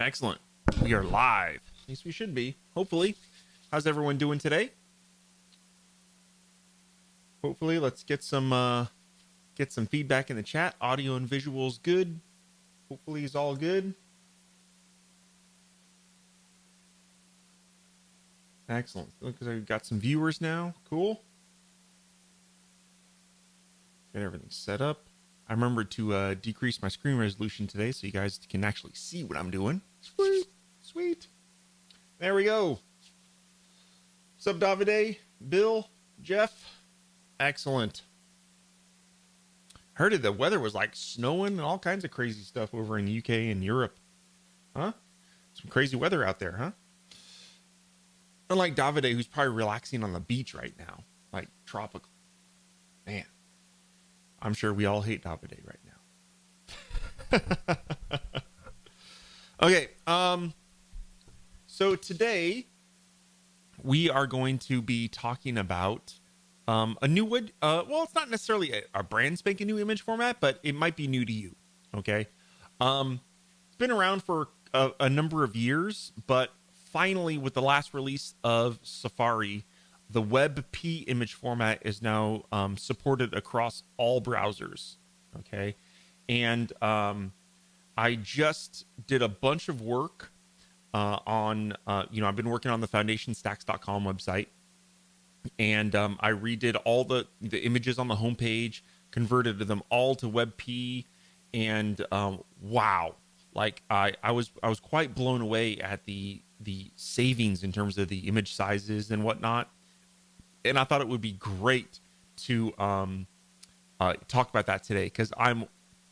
Excellent. We are live. At least we should be, hopefully. How's everyone doing today? Hopefully, let's get some feedback in the chat. Audio and visuals good. Hopefully, it's all good. Excellent. Look, I've got some viewers now. Cool. Get everything set up. I remembered to decrease my screen resolution today so you guys can actually see what I'm doing. Sweet. Sweet. There we go. What's up, Davide? Bill? Jeff? Excellent. Heard it. The weather was like snowing and all kinds of crazy stuff over in the UK and Europe. Huh? Some crazy weather out there, huh? Unlike Davide, who's probably relaxing on the beach right now. Like tropical. Man. I'm sure we all hate Davide right now. Okay. So today we are going to be talking about a new well, it's not necessarily a brand spanking new image format, but it might be new to you. Okay. It's been around for a number of years, but finally with the last release of Safari, the WEBP image format is now supported across all browsers. Okay. And I just did a bunch of work on, I've been working on the foundationstacks.com website, and I redid all the images on the homepage, converted them all to WebP, and wow, like I was quite blown away at the savings in terms of the image sizes and whatnot. And I thought it would be great to talk about that today, because I'm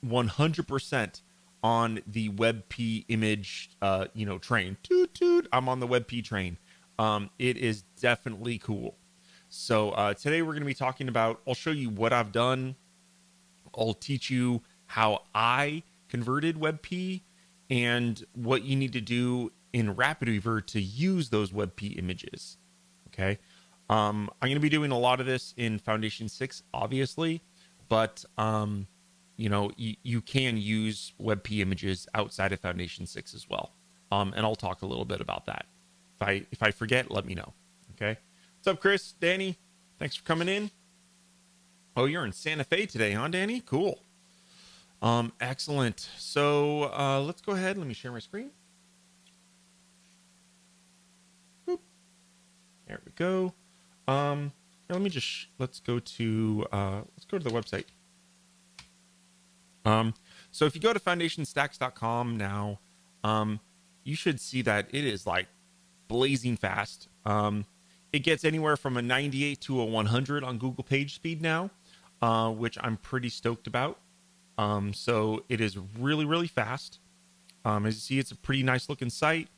100% on the WebP image, train. Toot toot. I'm on the WebP train. It is definitely cool. So today we're going to be talking about, I'll show you what I've done. I'll teach you how I converted WebP and what you need to do in RapidWeaver to use those WebP images. Okay. I'm going to be doing a lot of this in Foundation 6, obviously, but you can use WebP images outside of Foundation 6 as well. And I'll talk a little bit about that. If I forget, let me know. Okay. What's up, Chris? Danny? Thanks for coming in. Oh, you're in Santa Fe today, huh, Danny? Cool. Excellent. So let's go ahead. Let me share my screen. Boop. There we go. Let me just let's go to the website. So if you go to foundationstacks.com now, you should see that it is like blazing fast. It gets anywhere from a 98 to a 100 on Google page speed now, which I'm pretty stoked about. So it is really, really fast. As you see, it's a pretty nice looking site.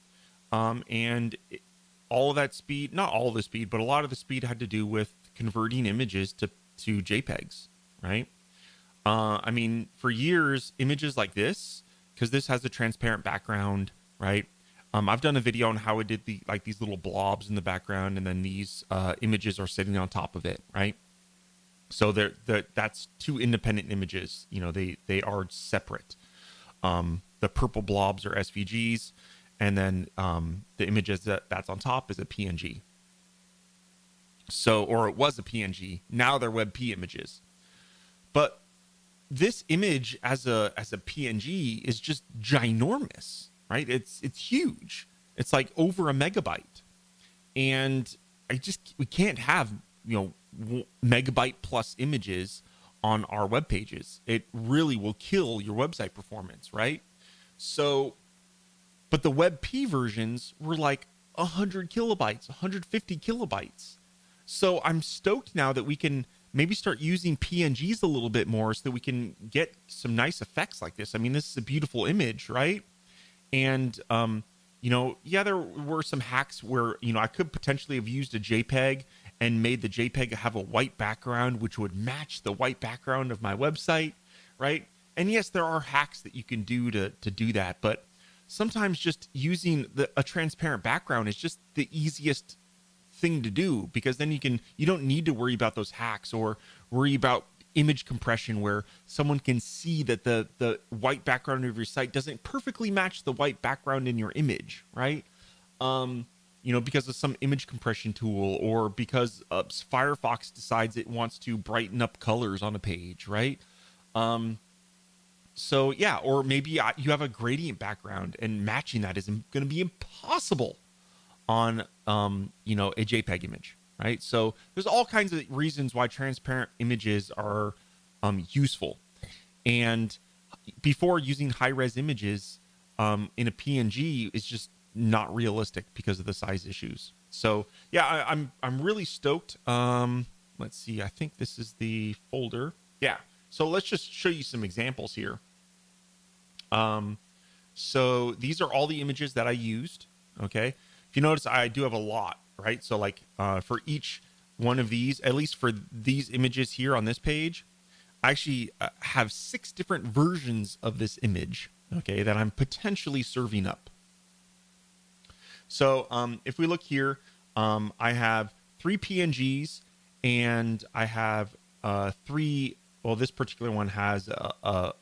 All of that speed, not all of the speed, but a lot of the speed had to do with converting images to JPEGs, right? I mean, for years, images like this, because this has a transparent background, right? I've done a video on how it did these little blobs in the background, and then these images are sitting on top of it, right? So that's two independent images. They are separate. The purple blobs are SVGs, and then the images that's on top is a PNG. So, or it was a PNG. Now they're WebP images. But this image as a PNG is just ginormous, right? It's huge. It's like over a megabyte. And we can't have, megabyte plus images on our web pages. It really will kill your website performance, right? So, but the WebP versions were like 100 kilobytes, 150 kilobytes. So I'm stoked now that we can maybe start using PNGs a little bit more so that we can get some nice effects like this. I mean, this is a beautiful image, right? And, there were some hacks where, I could potentially have used a JPEG and made the JPEG have a white background, which would match the white background of my website, right? And yes, there are hacks that you can do to do that, but sometimes just using a transparent background is just the easiest thing to do, because then you don't need to worry about those hacks or worry about image compression where someone can see that the white background of your site doesn't perfectly match the white background in your image, right? Because of some image compression tool, or because Firefox decides it wants to brighten up colors on a page, right? So yeah, or maybe you have a gradient background and matching that is going to be impossible on a JPEG image, right? So there's all kinds of reasons why transparent images are useful. And before, using high-res images in a PNG is just not realistic because of the size issues. So yeah, I'm really stoked. Let's see, I think this is the folder. Yeah, so let's just show you some examples here. So these are all the images that I used. Okay, if you notice, I do have a lot, right? So like for each one of these, at least for these images here on this page, I actually have 6 different versions of this image, okay, that I'm potentially serving up. So if we look here, I have 3 PNGs, and I have 3. Well, this particular one has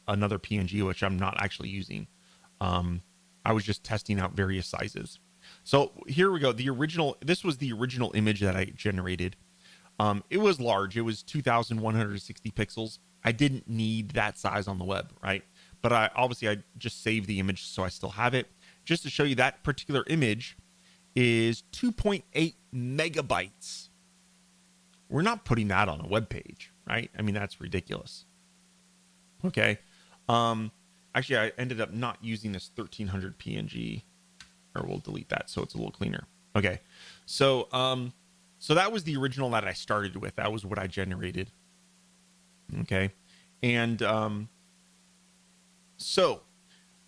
another PNG, which I'm not actually using. I was just testing out various sizes. So here we go. This was the original image that I generated. It was large. It was 2,160 pixels. I didn't need that size on the web, right? But I just saved the image, so I still have it. Just to show you, that particular image is 2.8 megabytes. We're not putting that on a web page, right? I mean, that's ridiculous. Okay. Actually, I ended up not using this 1300 PNG, or we'll delete that so it's a little cleaner. Okay. So that was the original that I started with. That was what I generated. Okay. And so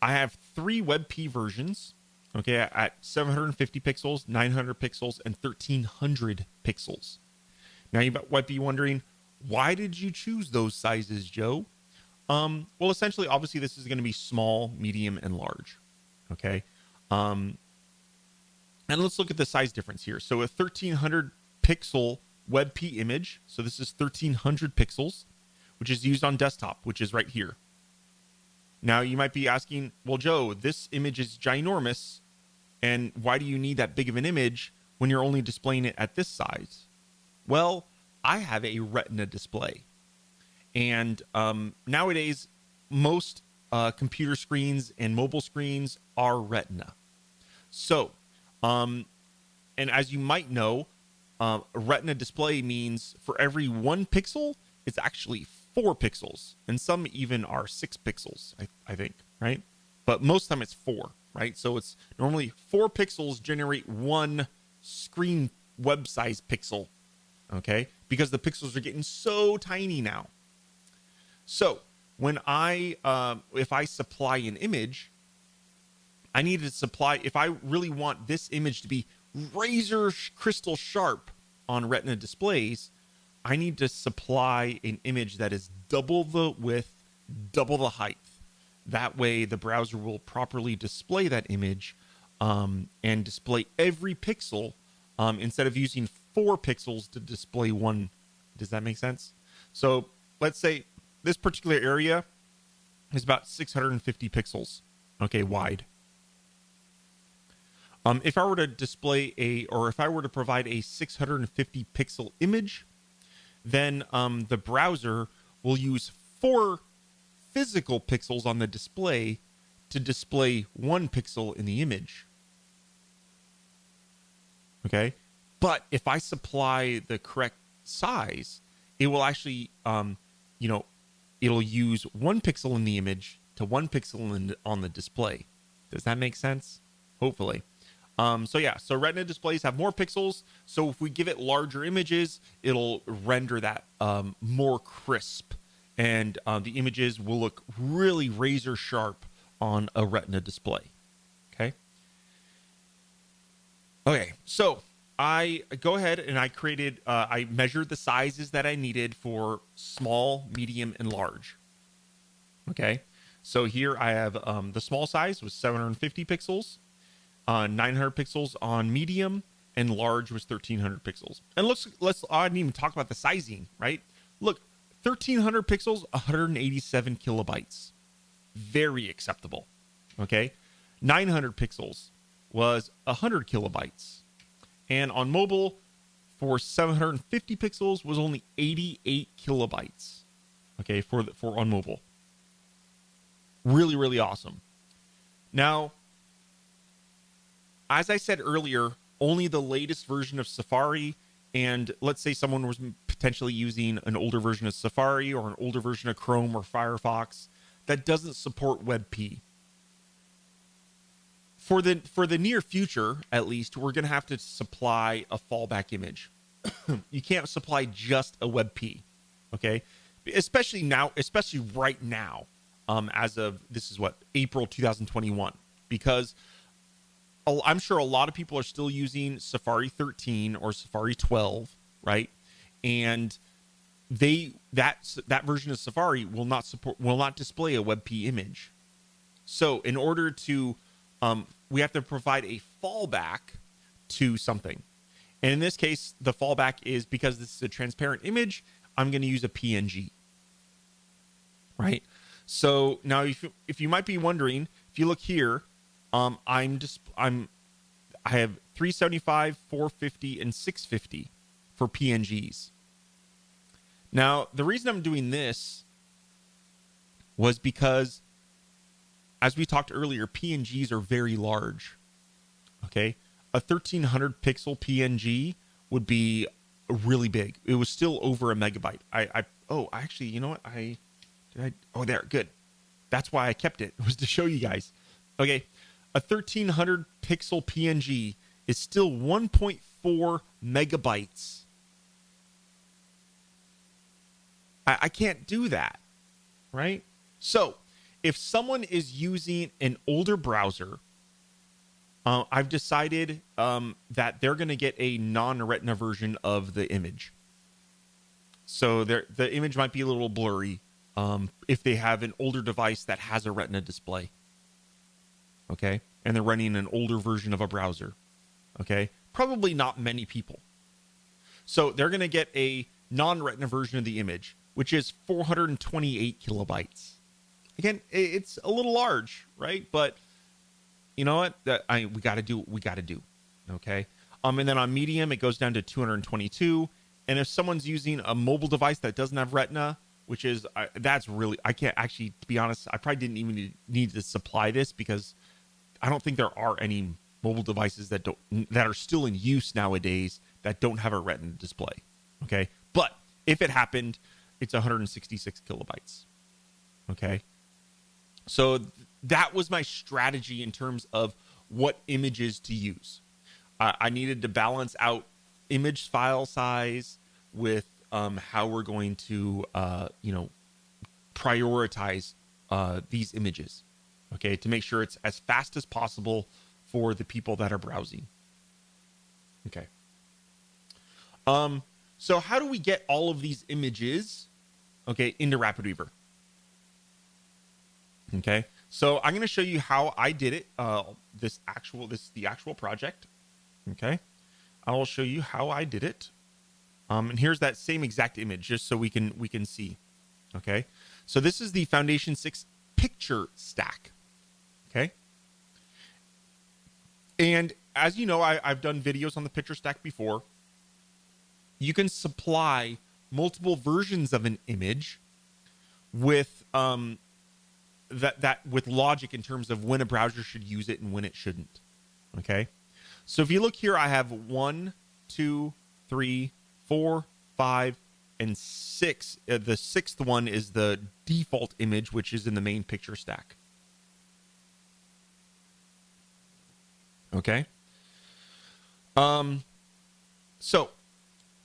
I have 3 WebP versions, okay, at 750 pixels, 900 pixels, and 1300 pixels. Now you might be wondering, why did you choose those sizes, Joe? Well, essentially, obviously, this is going to be small, medium, and large. Okay. And let's look at the size difference here. So a 1300 pixel WebP image. So this is 1300 pixels, which is used on desktop, which is right here. Now you might be asking, well, Joe, this image is ginormous, and why do you need that big of an image when you're only displaying it at this size? Well, I have a Retina display. And nowadays, most computer screens and mobile screens are Retina. So, and as you might know, a Retina display means for every 1 pixel, it's actually 4 pixels. And some even are 6 pixels, I think, right? But most of the time it's 4, right? So it's normally 4 pixels generate 1 screen web size pixel, okay? Because the pixels are getting so tiny now. So when if I supply an image, I need to supply, if I really want this image to be razor crystal sharp on Retina displays, I need to supply an image that is double the width, double the height. That way the browser will properly display that image and display every pixel instead of using 4 pixels to display 1. Does that make sense? So let's say this particular area is about 650 pixels, okay, wide. If I were to display if I were to provide a 650 pixel image, then the browser will use 4 physical pixels on the display to display 1 pixel in the image. Okay, but if I supply the correct size, it will actually, it'll use 1 pixel in the image to 1 pixel on the display. Does that make sense? Hopefully. So Retina displays have more pixels. So if we give it larger images, it'll render that more crisp, and the images will look really razor sharp on a Retina display. Okay. Okay. So I go ahead and I measured the sizes that I needed for small, medium, and large. Okay. So here I have the small size was 750 pixels. 900 pixels on medium, and large was 1300 pixels. And I didn't even talk about the sizing, right? Look, 1300 pixels, 187 kilobytes. Very acceptable. Okay. 900 pixels was 100 kilobytes. And on mobile, for 750 pixels was only 88 kilobytes. Okay, for on mobile. Really, really awesome. Now, as I said earlier, only the latest version of Safari, and let's say someone was potentially using an older version of Safari or an older version of Chrome or Firefox that doesn't support WEBP. For the near future, at least, we're going to have to supply a fallback image. You can't supply just a WebP, okay? Especially right now, as of, this is what, April 2021, because I'm sure a lot of people are still using Safari 13 or Safari 12, right? And that version of Safari will not display a WebP image. So in order to we have to provide a fallback to something. And in this case, the fallback is, because this is a transparent image, I'm going to use a PNG. Right? So now if you might be wondering, if you look here, I have 375, 450, and 650 for PNGs. Now, the reason I'm doing this was because, as we talked earlier, PNGs are very large. Okay? A 1300 pixel PNG would be really big. It was still over a megabyte. Actually, you know what? There, good. That's why I kept it. It was to show you guys. Okay. A 1300 pixel PNG is still 1.4 megabytes. I can't do that. Right? So, if someone is using an older browser, I've decided that they're going to get a non-Retina version of the image. So the image might be a little blurry if they have an older device that has a Retina display. Okay? And they're running an older version of a browser. Okay? Probably not many people. So they're going to get a non-Retina version of the image, which is 428 kilobytes. Again, it's a little large, right? But you know what? We got to do what we got to do. Okay. And then on medium, it goes down to 222. And if someone's using a mobile device that doesn't have Retina, which is that's really, I can't actually, to be honest, I probably didn't even need to supply this, because I don't think there are any mobile devices that are still in use nowadays that don't have a Retina display. Okay. But if it happened, it's 166 kilobytes. Okay. So that was my strategy in terms of what images to use. I needed to balance out image file size with how we're going to, prioritize these images, okay, to make sure it's as fast as possible for the people that are browsing. Okay. So how do we get all of these images, okay, into RapidWeaver? Okay, so I'm going to show you how I did it. This is the actual project. Okay, I will show you how I did it. And here's that same exact image, just so we can see. Okay, so this is the Foundation 6 picture stack. Okay, and as you know, I've done videos on the picture stack before. You can supply multiple versions of an image with with logic in terms of when a browser should use it and when it shouldn't. Okay, so if you look here, I have 1, 2, 3, 4, 5, and 6. The sixth one is the default image, which is in the main picture stack. Okay. So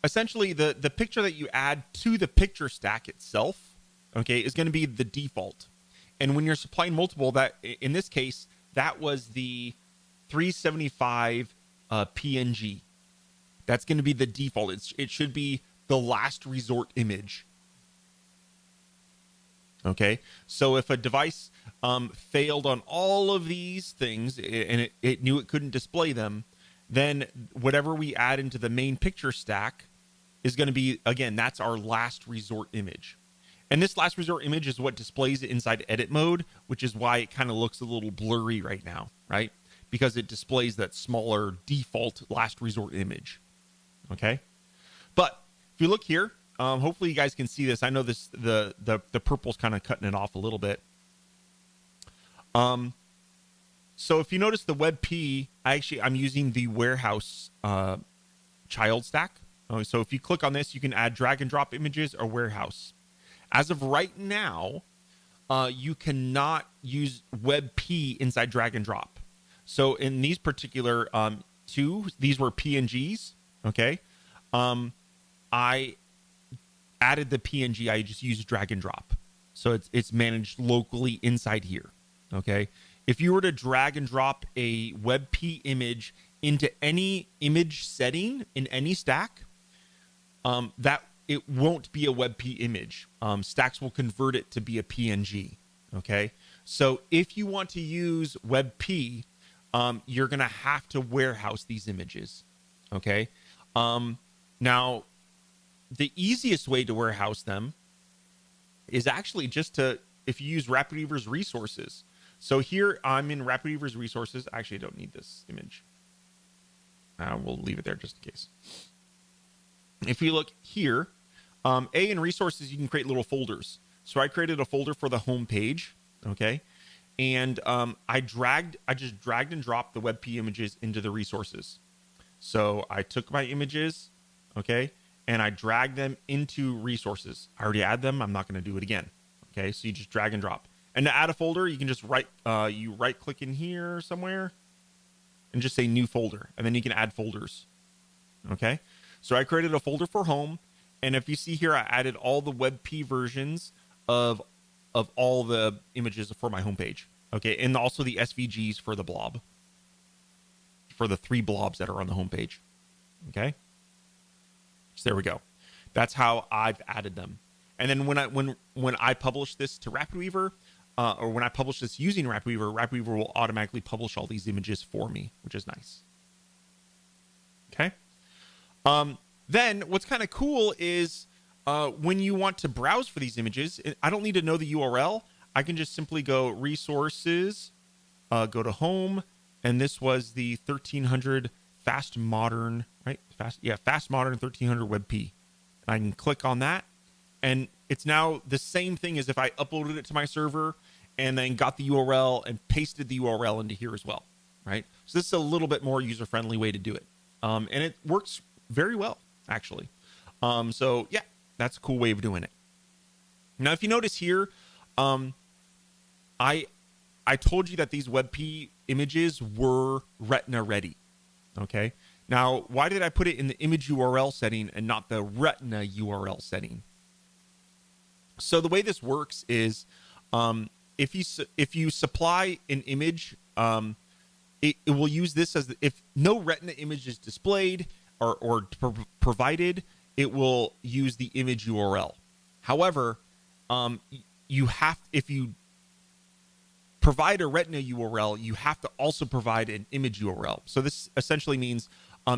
essentially the picture that you add to the picture stack itself, okay, is going to be the default. And when you're supplying multiple, that in this case, that was the 375 PNG. That's going to be the default. It should be the last resort image. Okay, so if a device failed on all of these things and it knew it couldn't display them, then whatever we add into the main picture stack is going to be, again, that's our last resort image. And this last resort image is what displays it inside edit mode, which is why it kind of looks a little blurry right now, right? Because it displays that smaller default last resort image. Okay. But if you look here, hopefully you guys can see this. I know this the purple's kind of cutting it off a little bit. So if you notice the WebP, I'm using the warehouse child stack. So if you click on this, you can add drag and drop images or warehouse. As of right now, you cannot use WebP inside drag and drop. So in these particular two, these were PNGs. Okay. I added the PNG. I just used drag and drop. So it's managed locally inside here. Okay. If you were to drag and drop a WebP image into any image setting in any stack, that it won't be a WebP image. Stacks will convert it to be a PNG. Okay. So if you want to use WebP, you're going to have to warehouse these images. Okay. Now, the easiest way to warehouse them is actually just if you use RapidWeaver's resources. So here I'm in RapidWeaver's resources. Actually, I don't need this image. We'll leave it there just in case. If you look here, in resources, you can create little folders. So I created a folder for the home page. Okay. And I just dragged and dropped the WebP images into the resources. So I took my images, okay, and I dragged them into resources. I already add them. I'm not going to do it again. Okay, so you just drag and drop. And to add a folder, you can just right click in here somewhere and just say new folder. And then you can add folders. Okay, so I created a folder for home. And if you see here, I added all the WebP versions of all the images for my homepage. Okay, and also the SVGs for the blob, for the 3 blobs that are on the homepage. Okay, so there we go. That's how I've added them. And then when I publish this to RapidWeaver, or when I publish this using RapidWeaver will automatically publish all these images for me, which is nice. Okay. Then what's kind of cool is when you want to browse for these images, I don't need to know the URL. I can just simply go resources, go to home, and this was the 1300 fast modern, right? Fast modern 1300 WebP. I can click on that, and it's now the same thing as if I uploaded it to my server and then got the URL and pasted the URL into here as well, right? So this is a little bit more user-friendly way to do it. And it works very well, actually. So yeah, that's a cool way of doing it. Now, if you notice here, I told you that these WebP images were Retina ready. Okay. Now, why did I put it in the image URL setting and not the Retina URL setting? So the way this works is, if you supply an image, it will use this as if no Retina image is displayed or provided, it will use the image URL. However, if you provide a Retina URL, you have to also provide an image URL. So this essentially means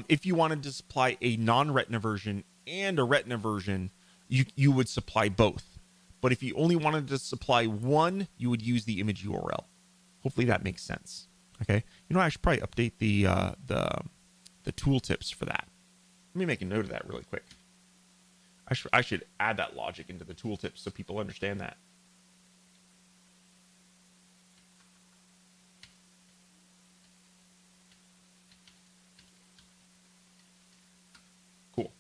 if you wanted to supply a non-Retina version and a Retina version, you would supply both. But if you only wanted to supply one, you would use the image URL. Hopefully that makes sense. Okay. You know, I should probably update the tooltips for that. Let me make a note of that really quick. I should add that logic into the tooltips so people understand that. Cool.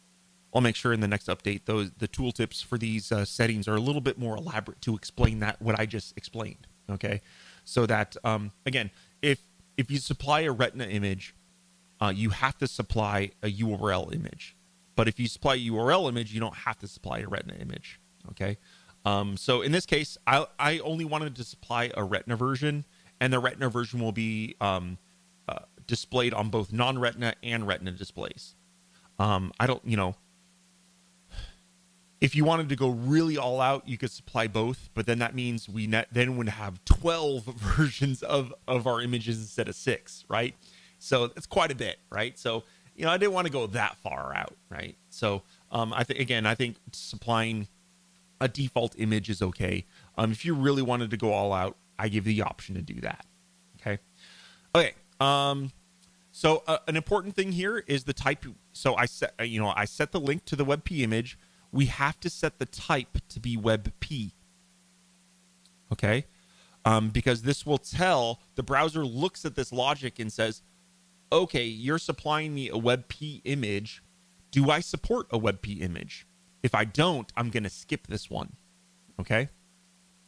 I'll make sure in the next update the tooltips for these settings are a little bit more elaborate to explain that what I just explained. Okay, so that again, if you supply a Retina image, you have to supply a URL image. But if you supply a URL image, you don't have to supply a Retina image. Okay, so in this case, I only wanted to supply a Retina version, and the Retina version will be displayed on both non-Retina and Retina displays. I don't, if you wanted to go really all out, you could supply both, but then that means we then would have 12 versions of our images instead of 6, right? So it's quite a bit, right? So, I didn't want to go that far out, right? So I think supplying a default image is okay. If you really wanted to go all out, I give you the option to do that. Okay. Okay. So an important thing here is the type. So I set the link to the WebP image. We have to set the type to be WebP. Okay. Because this will tell the browser looks at this logic and says, okay, you're supplying me a WebP image. Do I support a WebP image? If I don't, I'm going to skip this one. Okay.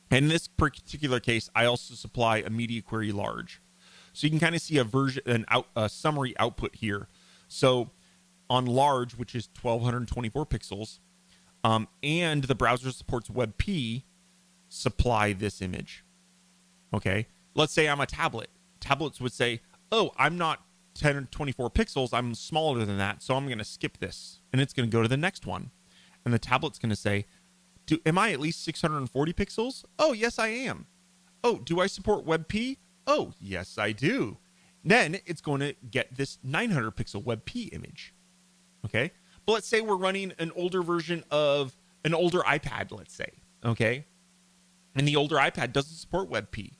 And in this particular case, I also supply a media query large. So you can kind of see a summary output here. So on large, which is 1224 pixels, and the browser supports WebP, supply this image. Okay. Let's say I'm a tablet. Tablets would say, oh, I'm not 1024 pixels. I'm smaller than that. So I'm going to skip this. And it's going to go to the next one. And the tablet's going to say, am I at least 640 pixels? Oh, yes, I am. Oh, do I support WebP? Oh, yes, I do. Then it's going to get this 900 pixel WebP image. Okay. But let's say we're running an older version of an older iPad, let's say. Okay. And the older iPad doesn't support WebP.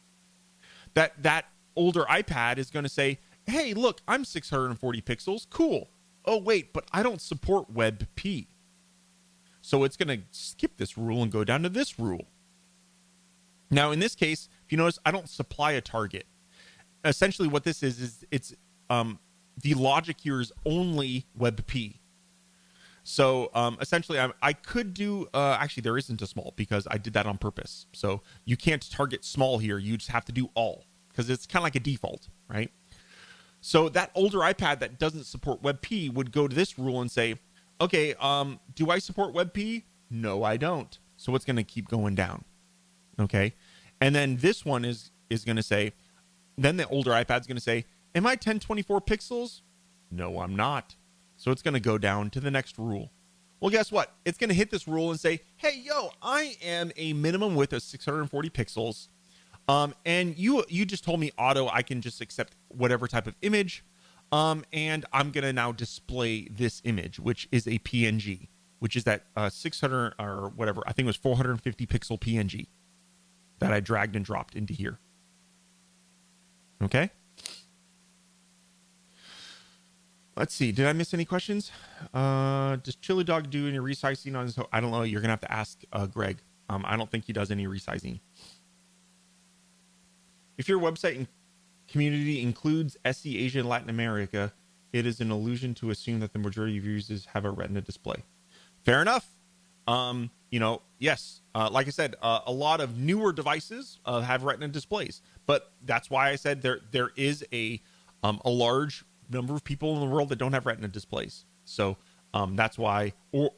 That older iPad is going to say, hey, look, I'm 640 pixels. Cool. Oh, wait, but I don't support WebP. So it's going to skip this rule and go down to this rule. Now, in this case, if you notice, I don't supply a target. Essentially, what this is it's the logic here is only WebP. So essentially, I could do, actually, there isn't a small because I did that on purpose. So you can't target small here. You just have to do all because it's kind of like a default, right? So that older iPad that doesn't support WebP would go to this rule and say, okay, do I support WebP? No, I don't. So it's going to keep going down. Okay. And then this one is going to say, then the older iPad's going to say, am I 1024 pixels? No, I'm not. So it's going to go down to the next rule. Well, guess what? It's going to hit this rule and say, hey, yo, I am a minimum width of 640 pixels. And you just told me auto, I can just accept whatever type of image. And I'm going to now display this image, which is a PNG, which is that 600 or whatever, I think it was 450 pixel PNG that I dragged and dropped into here. Okay. Let's see. Did I miss any questions? Does Chili Dog do any resizing on his? I don't know. You're going to have to ask Greg. I don't think he does any resizing. If your website and community includes SE Asia and Latin America, it is an illusion to assume that the majority of users have a Retina display. Fair enough. Yes. Like I said, a lot of newer devices have Retina displays, but that's why I said there is a large number of people in the world that don't have Retina displays. So that's why, yeah,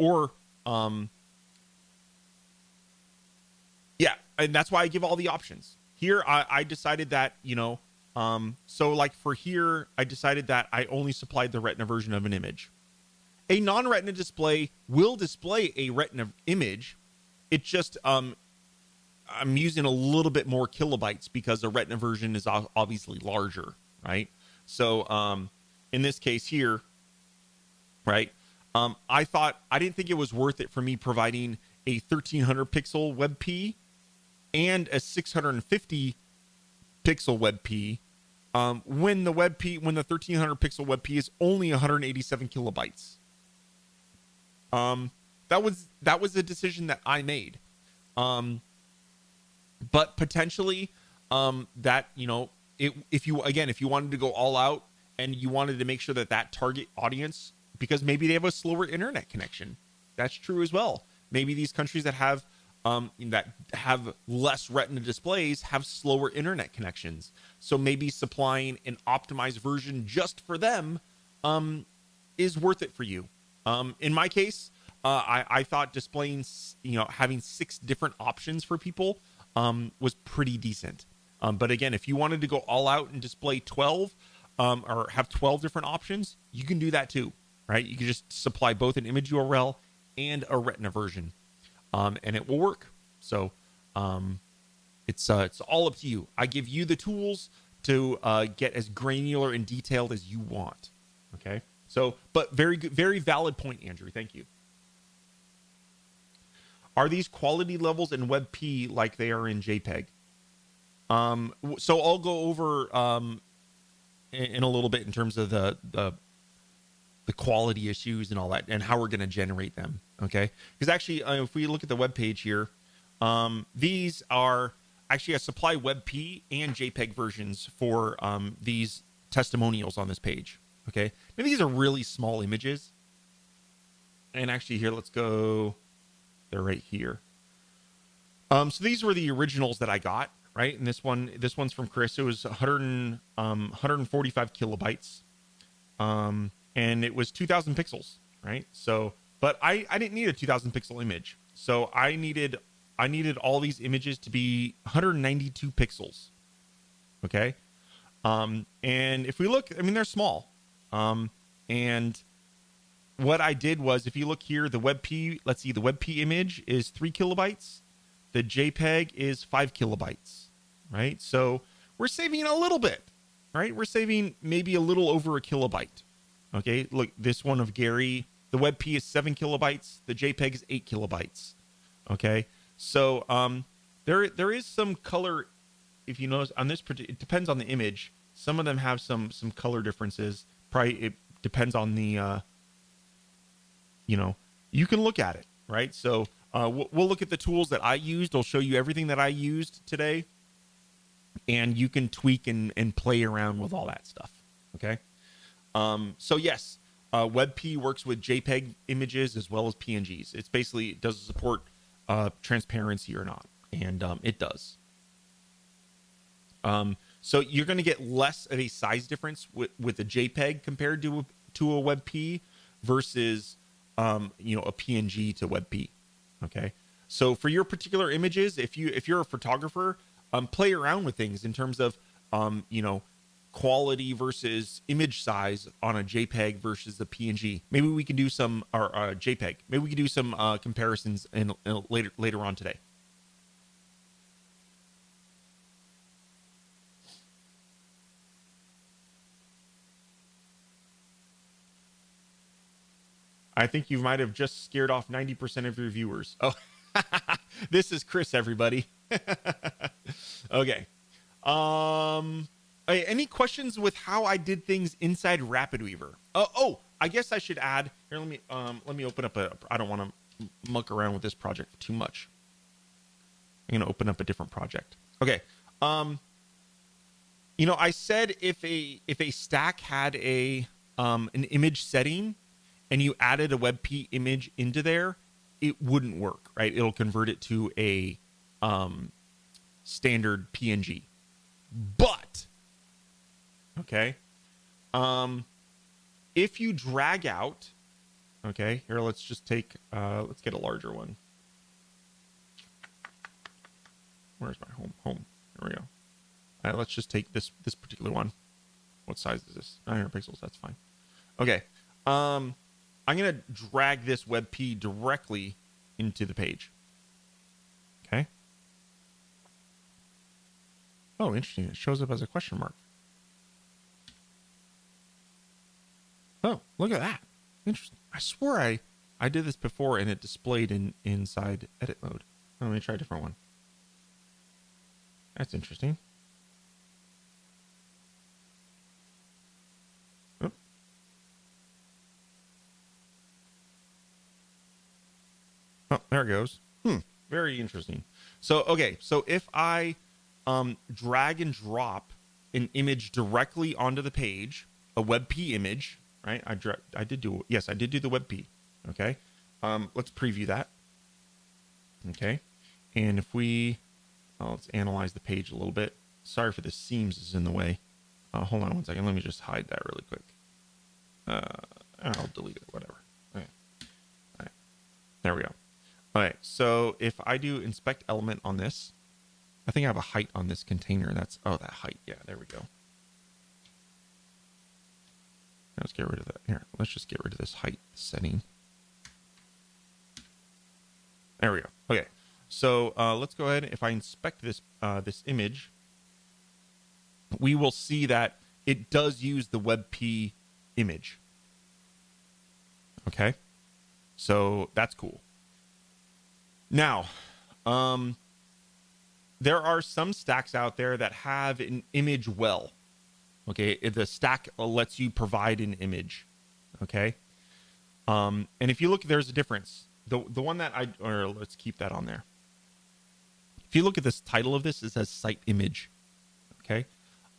and that's why I give all the options. Here, I decided that, so like for here, I decided that I only supplied the Retina version of an image. A non-Retina display will display a Retina image. It just, I'm using a little bit more kilobytes because the Retina version is obviously larger, right? So in this case here, right, I didn't think it was worth it for me providing a 1300 pixel WebP and a 650 pixel WebP when the 1300 pixel WebP is only 187 kilobytes. That was a decision that I made. But potentially that, if you wanted to go all out and you wanted to make sure that target audience, because maybe they have a slower internet connection. That's true as well. Maybe these countries that have less Retina displays have slower internet connections. So maybe supplying an optimized version just for them is worth it for you. In my case, I thought displaying, having 6 different options for people was pretty decent. But again, if you wanted to go all out and display 12 or have 12 different options, you can do that too, right? You can just supply both an image URL and a Retina version. And it will work. So it's all up to you. I give you the tools to get as granular and detailed as you want. Okay. So, but very good, very valid point, Andrew. Thank you. are these quality levels in WebP like they are in JPEG? So I'll go over in a little bit in terms of the quality issues and all that, and how we're going to generate them. Okay, because actually, if we look at the web page here, these are actually a supply WebP and JPEG versions for these testimonials on this page. Okay, now these are really small images, and actually here, let's go. They're right here. So these were the originals that I got, right? And this one's from Chris. It was 145 kilobytes. And it was 2000 pixels, right? So, but I didn't need a 2000 pixel image. So I needed all these images to be 192 pixels. Okay. And if we look, I mean, they're small. And what I did was, if you look here, the WebP, let's see, the WebP image is 3 kilobytes. The JPEG is 5 kilobytes, right? So we're saving a little bit, right? We're saving maybe a little over a kilobyte. Okay, look, this one of Gary, the WebP is 7 kilobytes. The JPEG is 8 kilobytes. Okay, so there is some color, if you notice, on this, it depends on the image. Some of them have some color differences. Probably it depends on the, you can look at it, right? So we'll look at the tools that I used. I'll show you everything that I used today, and you can tweak and play around with all that stuff. Okay. So yes, WebP works with JPEG images as well as PNGs. It's basically, does it support transparency or not? And it does. So you're going to get less of a size difference with a JPEG compared to a WebP versus a PNG to WebP. Okay. So for your particular images, if you're a photographer, play around with things in terms of quality versus image size on a JPEG versus a PNG. Maybe we can do some, or JPEG. Maybe we can do some comparisons in later on today. I think you might have just scared off 90% of your viewers. Oh, this is Chris, everybody. Okay. Any questions with how I did things inside RapidWeaver? I guess I should add here. Let me open up I don't want to muck around with this project too much. I'm going to open up a different project. Okay. I said if a stack had an image setting and you added a WebP image into there, it wouldn't work, right? It'll convert it to a standard PNG. But okay, if you drag out, okay, here, let's just take, let's get a larger one. Where's my home? There we go. All right, let's just take this particular one. What size is this? 900 pixels, that's fine. Okay, I'm gonna drag this WebP directly into the page. Okay. Oh, interesting. It shows up as a question mark. Oh, look at that. Interesting. I swore I did this before and it displayed inside edit mode. Oh, let me try a different one. That's interesting. Oh. Oh, there it goes. Very interesting. So, okay. So if I drag and drop an image directly onto the page, a WebP image, right? I did do the WebP. Okay. Let's preview that. Okay. And if let's analyze the page a little bit. Sorry for the seams is in the way. Hold on one second. Let me just hide that really quick. I'll delete it, whatever. Okay. All right. There we go. All right. So if I do inspect element on this, I think I have a height on this container. That height. Yeah, there we go. Let's get rid of that. Here, let's just get rid of this height setting. There we go. Okay. So let's go ahead. If I inspect this image, we will see that it does use the WebP image. Okay. So that's cool. Now, there are some stacks out there that have an image well. Okay, the stack lets you provide an image. Okay, and if you look, there's a difference. The one that or let's keep that on there. If you look at this title of this, it says site image. Okay,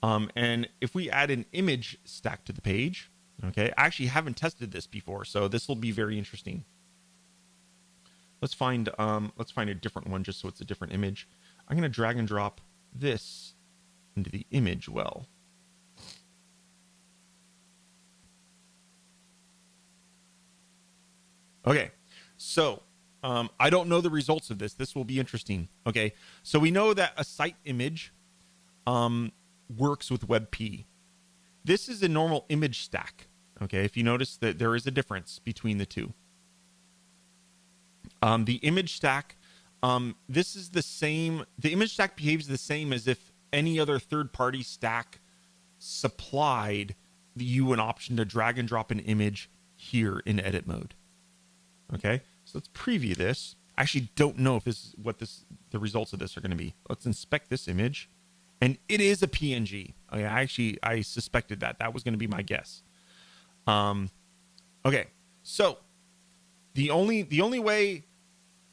and if we add an image stack to the page, okay, I actually haven't tested this before, so this will be very interesting. Let's find a different one just so it's a different image. I'm going to drag and drop this into the image well. Okay, so I don't know the results of this. This will be interesting. Okay, so we know that a site image works with WEBP. This is a normal image stack. Okay, if you notice that there is a difference between the two. The image stack, this is the same. The image stack behaves the same as if any other third-party stack supplied you an option to drag and drop an image here in edit mode. Okay, so let's preview this. I actually don't know if this is what the results of this are going to be. Let's inspect this image, and it is a PNG. Okay, I suspected that was going to be my guess. Okay, so the only way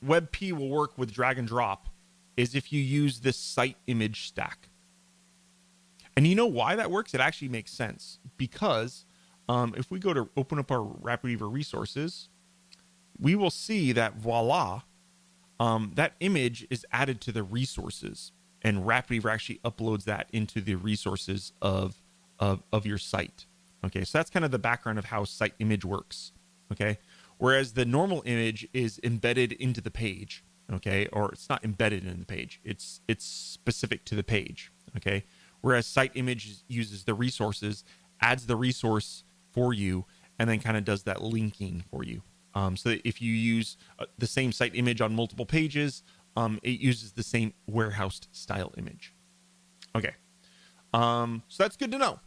WebP will work with drag and drop is if you use this site image stack. And you know why that works? It actually makes sense because if we go to open up our RapidWeaver resources, we will see that voila, that image is added to the resources, and RapidWeaver actually uploads that into the resources of your site. Okay, so that's kind of the background of how site image works. Okay, whereas the normal image is embedded into the page. Okay, or it's not embedded in the page. It's specific to the page. Okay, whereas site image uses the resources, adds the resource for you, and then kind of does that linking for you. So that if you use the same site image on multiple pages, it uses the same warehoused style image. Okay, so that's good to know.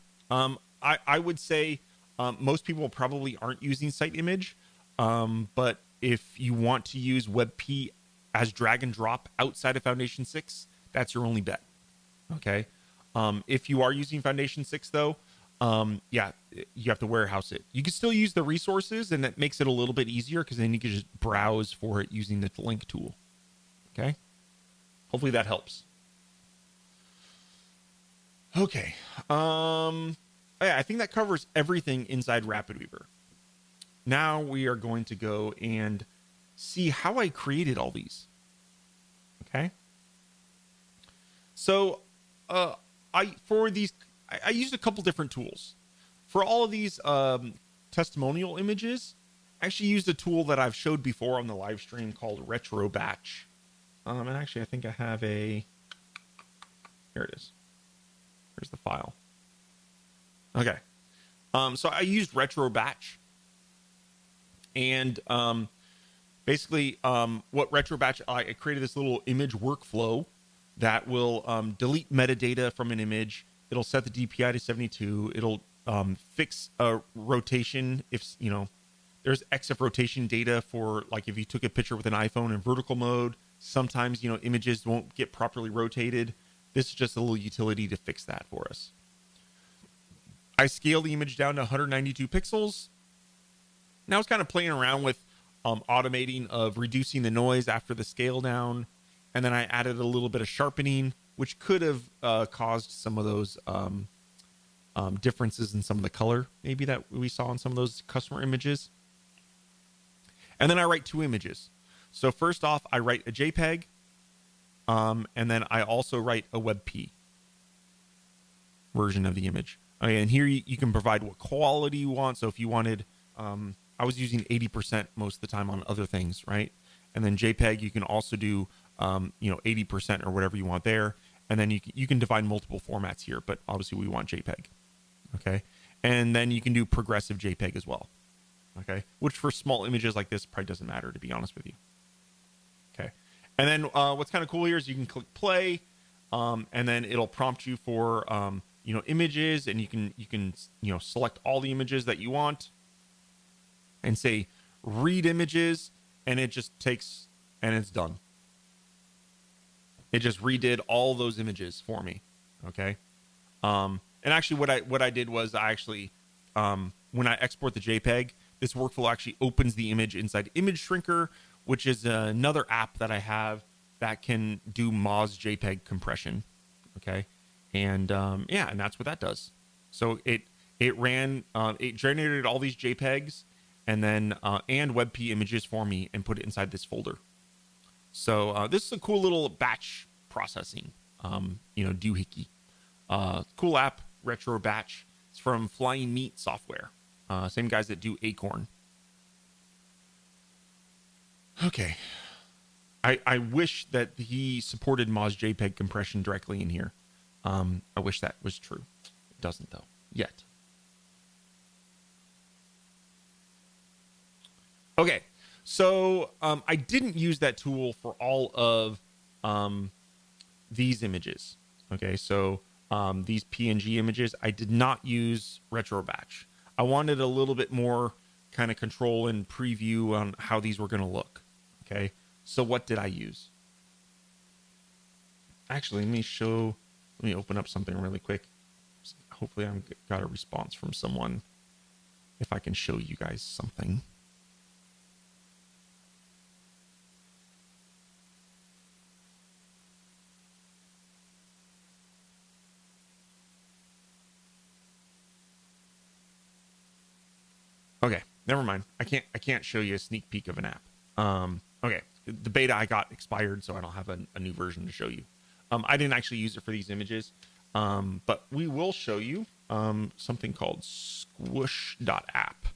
I would say most people probably aren't using site image, but if you want to use WebP as drag and drop outside of Foundation 6, that's your only bet. Okay, if you are using Foundation 6 though, yeah, you have to warehouse it. You can still use the resources, and that makes it a little bit easier because then you can just browse for it using the link tool. Okay, hopefully that helps. Okay, yeah, I think that covers everything inside RapidWeaver. Now we are going to go and see how I created all these. Okay, so I used a couple different tools. For all of these testimonial images, I actually used a tool that I've showed before on the live stream called Retro Batch. And actually, I think I have here it is. Here's the file. Okay. So I used Retro Batch. And basically, what Retro Batch, I created this little image workflow that will delete metadata from an image. It'll set the DPI to 72. It'll fix a rotation if, there's EXIF rotation data for, like, if you took a picture with an iPhone in vertical mode, sometimes, images won't get properly rotated. This is just a little utility to fix that for us. I scale the image down to 192 pixels. Now it's kind of playing around with automating of reducing the noise after the scale down. And then I added a little bit of sharpening, which could have caused some of those differences in some of the color, maybe that we saw in some of those customer images. And then I write two images. So first off, I write a JPEG, and then I also write a WebP version of the image. Okay, and here you can provide what quality you want. So if you wanted, I was using 80% most of the time on other things, right? And then JPEG, you can also do 80% or whatever you want there. And then you can define multiple formats here, but obviously we want JPEG. Okay. And then you can do progressive JPEG as well. Okay. Which for small images like this probably doesn't matter, to be honest with you. Okay. And then what's kind of cool here is you can click play, and then it'll prompt you for images, and you can select all the images that you want and say read images, and it just takes and it's done. It just redid all those images for me. Okay. And actually what I did was I actually, when I export the JPEG, this workflow actually opens the image inside Image Shrinker, which is another app that I have that can do Moz JPEG compression. Okay. And yeah, and that's what that does. So it generated all these JPEGs and then and WebP images for me and put it inside this folder. So this is a cool little batch processing, doohickey. Cool app, retro batch. It's from Flying Meat Software. Same guys that do Acorn. Okay. I wish that he supported Moz JPEG compression directly in here. I wish that was true. It doesn't though, yet. Okay, so I didn't use that tool for all of these images. Okay, so these PNG images, I did not use retro batch. I wanted a little bit more kind of control and preview on how these were going to look. Okay, so what did I use? Actually, let me open up something really quick. Hopefully I've got a response from someone if I can show you guys something. Okay, never mind. I can't show you a sneak peek of an app. Okay, the beta I got expired, so I don't have a new version to show you. I didn't actually use it for these images, but we will show you something called Squoosh.app.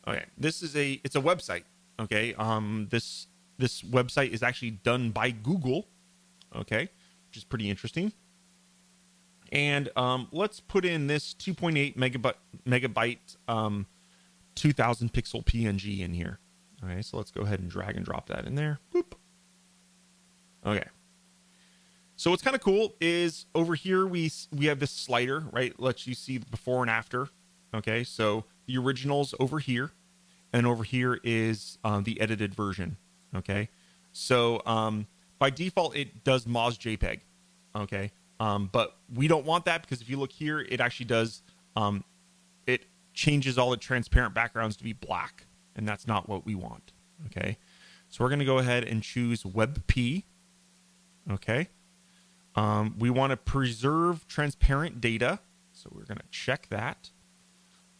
Okay, it's a website. Okay, this website is actually done by Google. Okay, which is pretty interesting. And let's put in this 2.8 megabyte 2000 pixel PNG in here. Okay, so let's go ahead and drag and drop that in there. Boop. Okay. So what's kind of cool is over here we have this slider, right? Lets you see the before and after. Okay, so the original's over here, and over here is the edited version. Okay, so by default it does Moz JPEG. Okay, but we don't want that because if you look here, it actually does. It changes all the transparent backgrounds to be black, and that's not what we want. Okay, so we're going to go ahead and choose WebP. Okay. We want to preserve transparent data, so we're going to check that.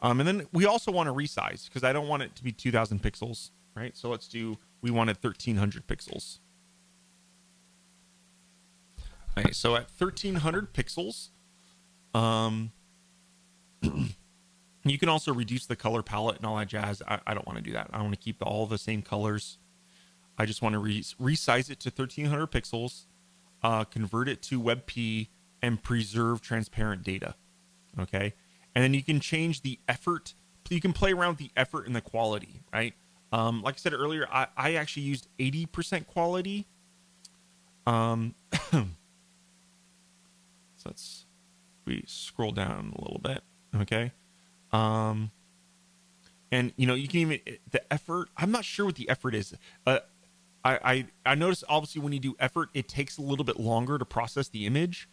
And then we also want to resize because I don't want it to be 2000 pixels, right? So we wanted 1300 pixels. Okay, so at 1300 pixels, you can also reduce the color palette and all that jazz. I don't want to do that. I want to keep all the same colors. I just want to resize it to 1300 pixels. Convert it to WebP and preserve transparent data. Okay. And then you can change the effort. You can play around with the effort and the quality, right? Like I said earlier, I actually used 80% quality. So we scroll down a little bit. Okay. And you can even, the effort, I'm not sure what the effort is. I noticed obviously when you do effort, it takes a little bit longer to process the image.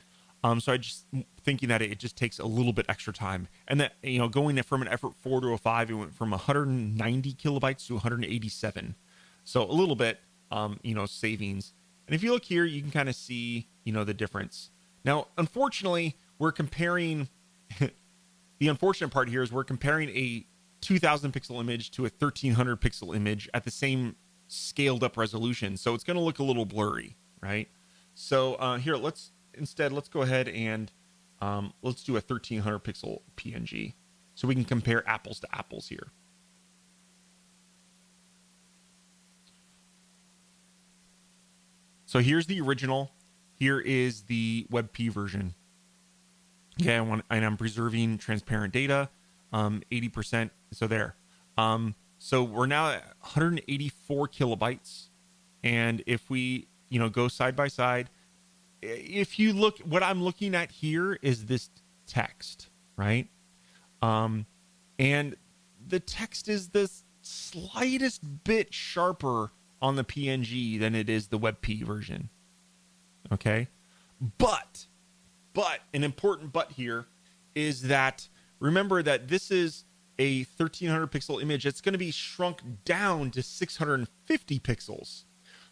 So I just thinking that it just takes a little bit extra time, and that going from an effort 4 to a 5, it went from 190 kilobytes to 187. So a little bit, savings. And if you look here, you can kind of see the difference. Now, unfortunately, we're comparing. The unfortunate part here is we're comparing a 2000 pixel image to a 1300 pixel image at the same scaled up resolution, so it's going to look a little blurry, right? So here, let's go ahead and let's do a 1300 pixel PNG so we can compare apples to apples here. So here's the original, here is the WebP version. Okay, and I'm preserving transparent data, 80%. So there. So we're now at 184 kilobytes. And if we, go side by side, if you look, what I'm looking at here is this text, right? And the text is the slightest bit sharper on the PNG than it is the WebP version. Okay. But an important but here is that remember that this is a 1300 pixel image. It's going to be shrunk down to 650 pixels.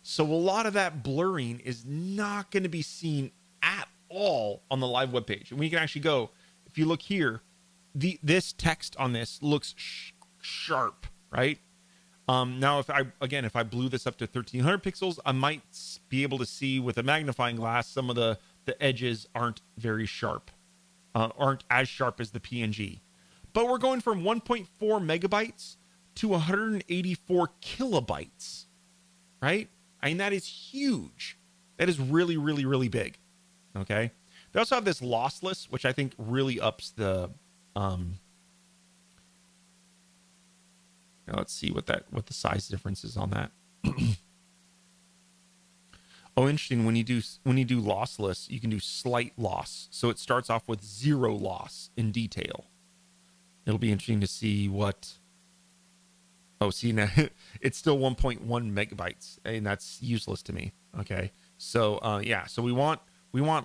So a lot of that blurring is not going to be seen at all on the live web page. And we can actually go, if you look here, this text on this looks sharp, right? Now, if I blew this up to 1300 pixels, I might be able to see with a magnifying glass some of the edges aren't very sharp, aren't as sharp as the PNG. But we're going from 1.4 megabytes to 184 kilobytes, right? I mean, that is huge. That is really, really, really big. Okay. They also have this lossless, which I think really ups the. Now let's see what the size difference is on that. Oh, interesting. When you do lossless, you can do slight loss. So it starts off with 0 loss in detail. It'll be interesting to see what. Oh, see now it's still 1.1 megabytes, and that's useless to me. Okay, so yeah, so we want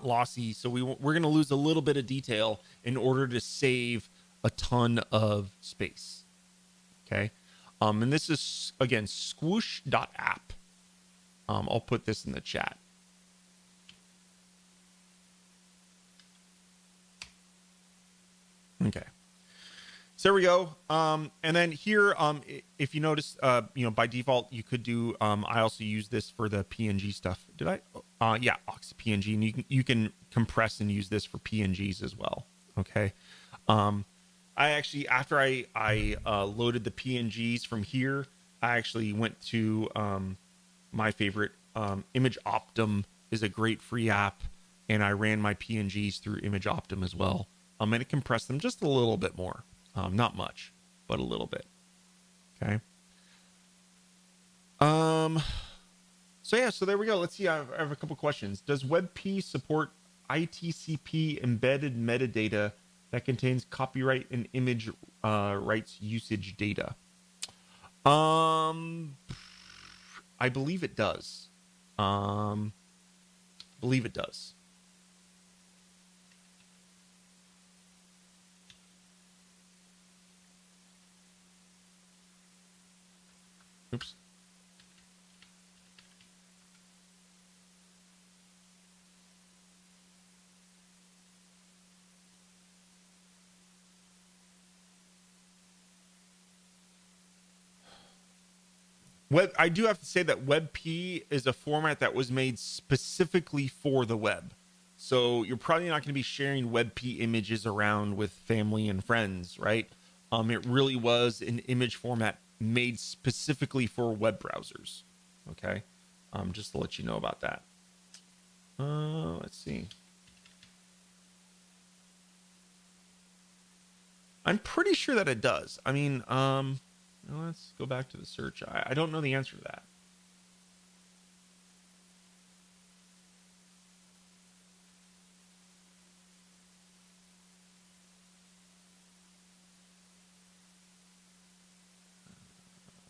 lossy. So we're going to lose a little bit of detail in order to save a ton of space. Okay, and this is again Squoosh.app. I'll put this in the chat. Okay. So there we go. And then here, if you notice, by default, you could do, I also use this for the PNG stuff. Did I? Yeah, Ox PNG. And you can compress and use this for PNGs as well. Okay. I actually, after I loaded the PNGs from here, I actually went to my favorite, Image Optum is a great free app. And I ran my PNGs through Image Optum as well. And it compressed them just a little bit more. Not much, but a little bit. Okay. So yeah, so there we go. Let's see. I have a couple questions. Does WebP support ITCP embedded metadata that contains copyright and image rights usage data? I believe it does. Believe it does. Oops. I do have to say that WebP is a format that was made specifically for the web. So you're probably not going to be sharing WebP images around with family and friends, right? It really was an image format made specifically for web browsers. Okay. Just to let you know about that. Let's see. I'm pretty sure that it does. I mean, let's go back to the search. I don't know the answer to that.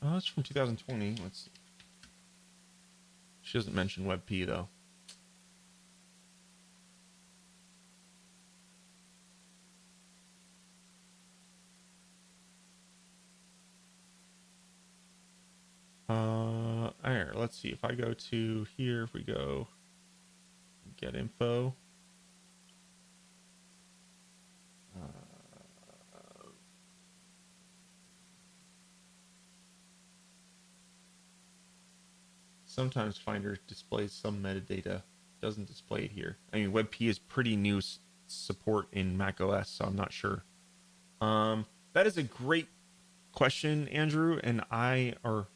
Oh, it's from 2020. Let's see. She doesn't mention WebP though. There, let's see. If I go to here, if we go get info. Sometimes Finder displays some metadata, doesn't display it here. I mean, WebP is pretty new support in Mac OS, so I'm not sure. That is a great question, Andrew, and or